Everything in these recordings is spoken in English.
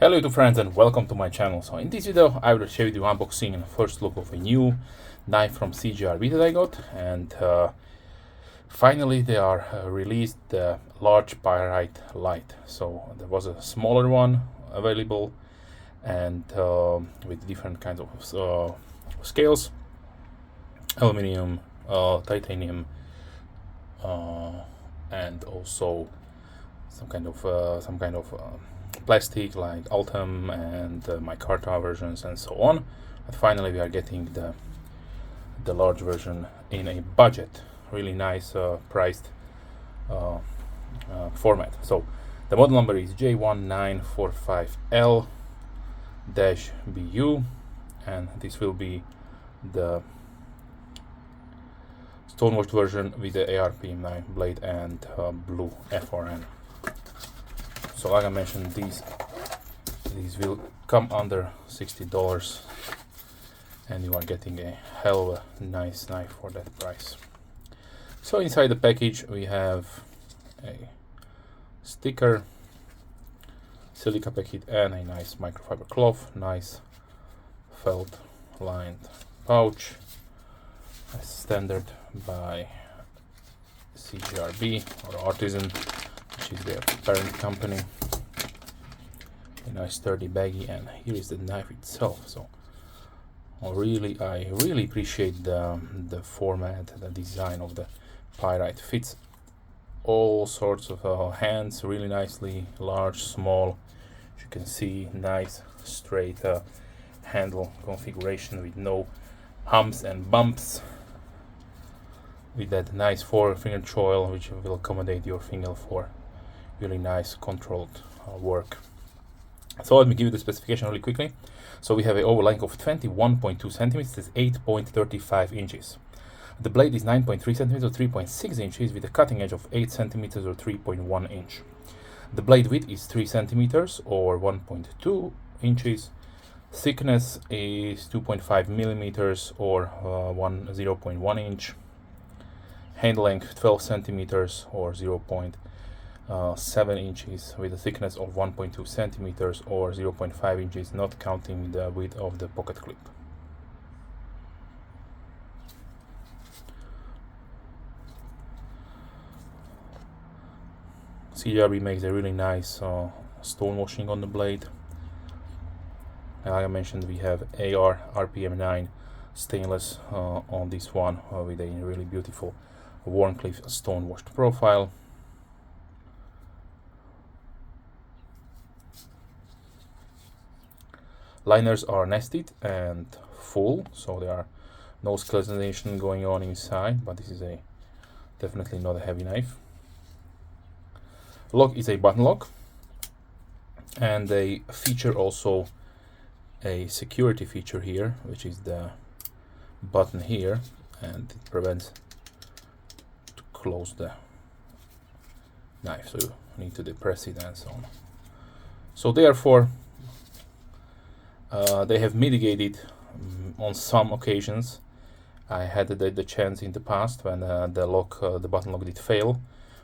Hello YouTube friends and welcome to my channel. So in this video I will show you the unboxing and first look of a new knife from CJRB that I got, and finally they are released the large Pyrite light. So there was a smaller one available and with different kinds of scales, aluminum, titanium, and also some kind of plastic like Ultem and micarta versions and so on. But finally we are getting the large version in a budget, really nice priced format. So the model number is J1945L-BU, and this will be the Stonewashed version with the ARP-9 blade and blue FRN. So like I mentioned, these will come under $60 and you are getting a hell of a nice knife for that price. So inside the package we have a sticker, silica packet, and a nice microfiber cloth, nice felt lined pouch, as standard by CJRB or Artisan, which is their parent company. A nice sturdy baggie, and here is the knife itself. So I really appreciate the format, the design of the Pyrite. Fits all sorts of hands really nicely, large, small. As you can see, nice straight handle configuration with no humps and bumps, with that nice 4-finger choil which will accommodate your finger for really nice controlled work. So let me give you the specification really quickly. So we have an overall length of 21.2 centimeters, that's 8.35 inches. The blade is 9.3 centimeters or 3.6 inches with a cutting edge of 8 centimeters or 3.1 inch. The blade width is 3 centimeters or 1.2 inches. Thickness is 2.5 millimeters or 0.1 inch. Hand length 12 centimeters or 0.7 inches with a thickness of 1.2 centimeters or 0.5 inches, not counting the width of the pocket clip. CJRB makes a really nice stone washing on the blade. And like I mentioned, we have AR RPM9 stainless on this one with a really beautiful Wharnclife stone washed profile. Liners are nested and full, so there are no skeletonization going on inside, but this is definitely not a heavy knife. Lock is a button lock, and they feature also a security feature here, which is the button here, and it prevents to close the knife, so you need to depress it and so on. So therefore they have mitigated on some occasions. I had the chance in the past when the button lock did fail.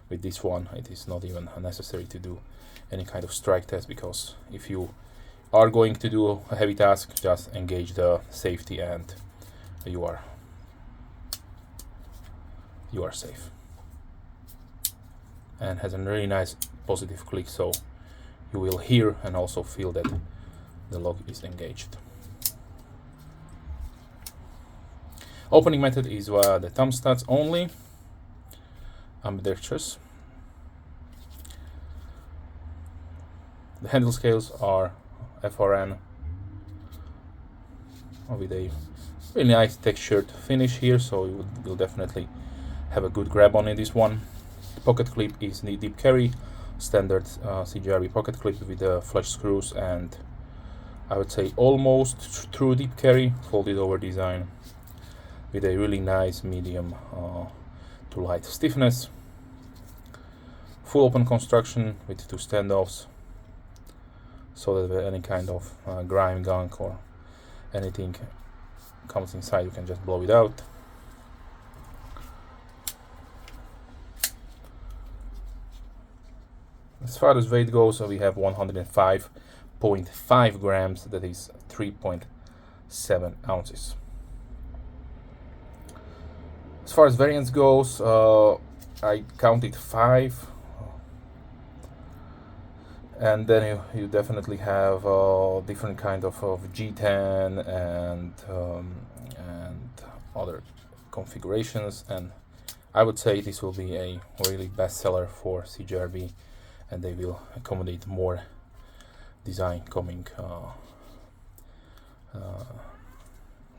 With this one it is not even necessary to do any kind of strike test, because if you are going to do a heavy task, just engage the safety and you are safe. And has a really nice positive click, so you will hear and also feel that the lock is engaged. Opening method is via the thumb studs only, ambidextrous. The handle scales are FRN with a really nice textured finish here, so you will definitely have a good grab on in this one. The pocket clip is the deep carry, standard CJRB pocket clip with the flush screws and I would say almost true deep carry, folded over design with a really nice medium to light stiffness. Full open construction with 2 standoffs, so that any kind of grime, gunk or anything comes inside, you can just blow it out. As far as weight goes, we have 105 0.5 grams, that is 3.7 ounces. As far as variants goes, I counted 5, and then you definitely have different kind of G10 and other configurations, and I would say this will be a really bestseller for CJRB, and they will accommodate more design coming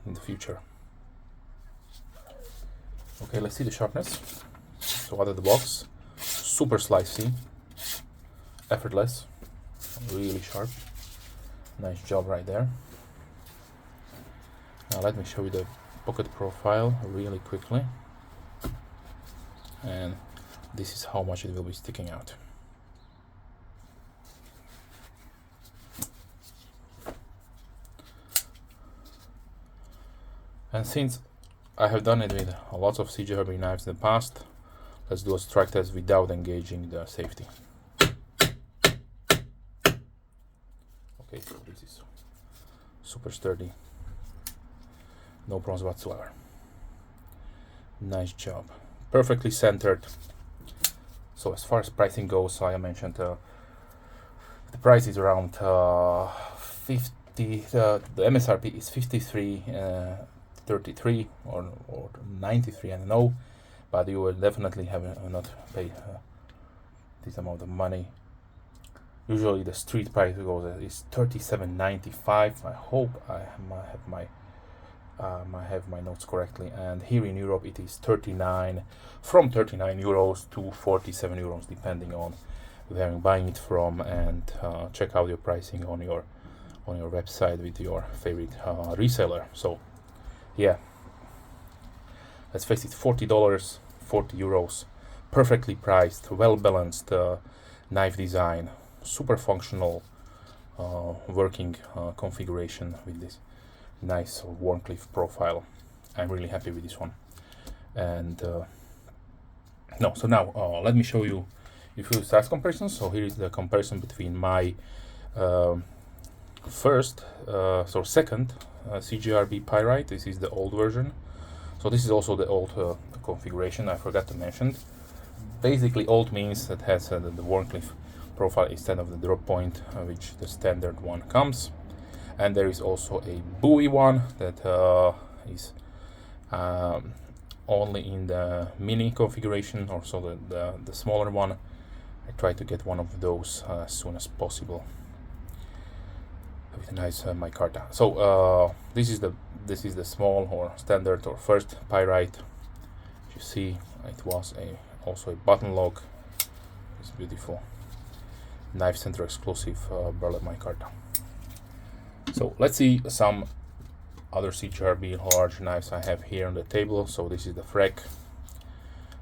in the future. Okay, let's see the sharpness. So out of the box, super slicey, effortless, really sharp. Nice job right there. Now let me show you the pocket profile really quickly, and this is how much it will be sticking out. And since I have done it with lots of CJRB knives in the past, let's do a strike test without engaging the safety. Okay, so this is super sturdy, no problems whatsoever. Nice job, perfectly centered. So as far as pricing goes, so I mentioned the price is around 50. The MSRP is 53.33 or 93, I don't know, but you will definitely have not pay this amount of money. Usually the street price goes is $37.95. I hope I have my notes correctly, and here in Europe it is 39 euros to 47 euros, depending on where you're buying it from, and check out your pricing on your website with your favorite reseller. So yeah, let's face it, $40, 40 euros, perfectly priced, well balanced knife design, super functional working configuration with this nice Wharnclife profile. I'm really happy with this one. And so now let me show you a few size comparisons. So here is the comparison between my second CJRB Pyrite. This is the old version. So this is also the old configuration, I forgot to mention. Basically old means that has the Wharnclife profile instead of the drop point, which the standard one comes. And there is also a buoy one that is only in the mini configuration, also the smaller one. I try to get one of those as soon as possible with a nice micarta. So this is the small or standard or first Pyrite. You see, it was also a button lock. It's beautiful knife center exclusive burlap micarta. So let's see some other CJRB large knives I have here on the table. So this is the Freck.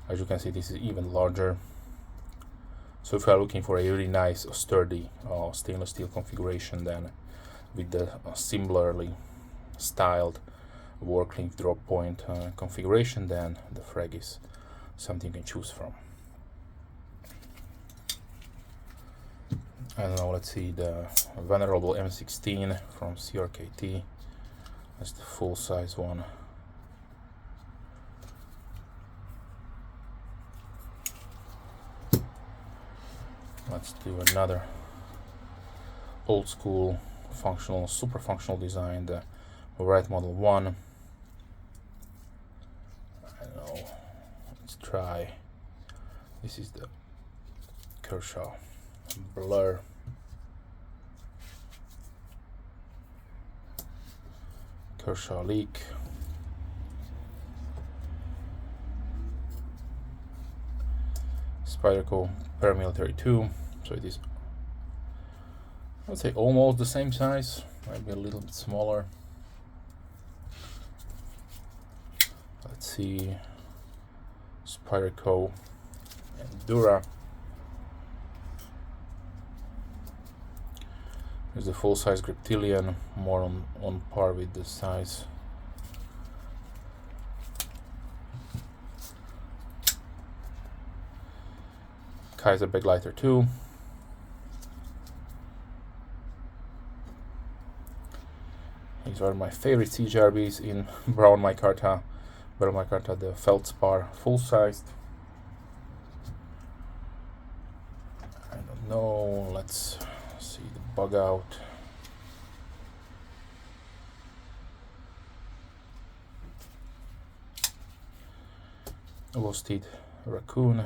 As you can see, this is even larger. So if you are looking for a really nice sturdy stainless steel configuration, then with the similarly styled Wharnclife drop point configuration, then the Freck is something you can choose from. And now let's see the venerable M16 from CRKT. That's the full size one. Let's do another old school functional, super functional design, the Wright Model 1. I don't know, let's try, this is the Kershaw Blur. Kershaw Leak. Spyderco Paramilitary 2. So it is, I would say, almost the same size, maybe a little bit smaller. Let's see, Spyderco Endura. There's the full-size Griptilian, more on par with the size. Kaiser Begleiter 2. These are my favorite CJRBs in brown micarta, the feldspar full-sized. I don't know, let's see the bug out. Lost-teeth raccoon.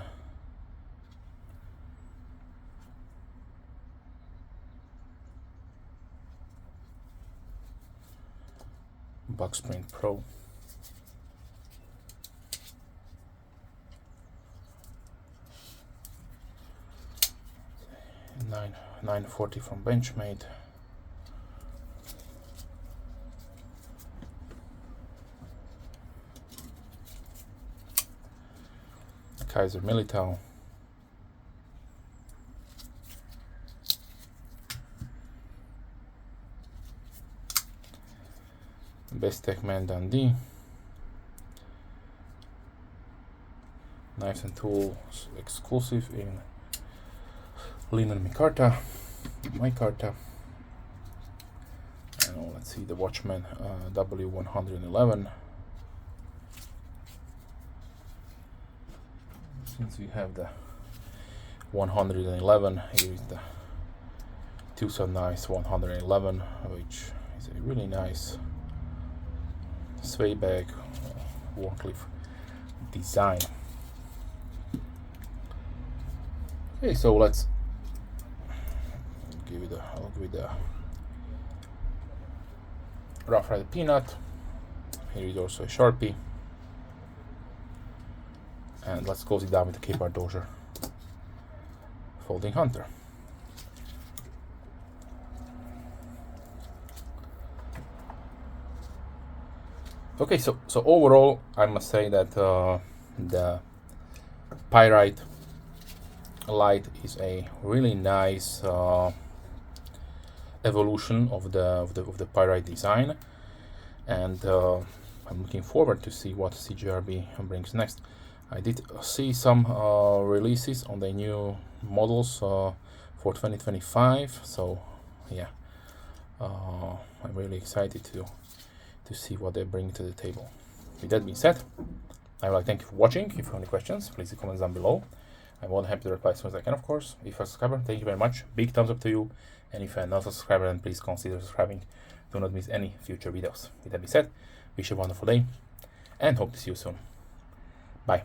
Bugsprint Pro. 940 from Benchmade. Kaiser Militao. Best Techman Dundee. Knives and Tools exclusive in linen micarta, micarta. And let's see the Watchman W111. Since we have the 111, here is the Tucson Nice 111, which is a really nice sway bag, Wharnclife design. Okay, so let's give it a look with the Rough Rider Peanut. Here is also a Sharpie. And let's close it down with the K-Bar Dozier Folding Hunter. Okay, so overall, I must say that the Pyrite light is a really nice evolution of the Pyrite design, and I'm looking forward to see what CJRB brings next. I did see some releases on the new models for 2025, so yeah, I'm really excited to see what they bring to the table. With that being said, I would like to thank you for watching. If you have any questions, please leave comments down below. I'm more than happy to reply as soon as I can, of course. If you're a subscriber, thank you very much. Big thumbs up to you. And if you're not a subscriber, then please consider subscribing. Do not miss any future videos. With that being said, wish you a wonderful day and hope to see you soon. Bye.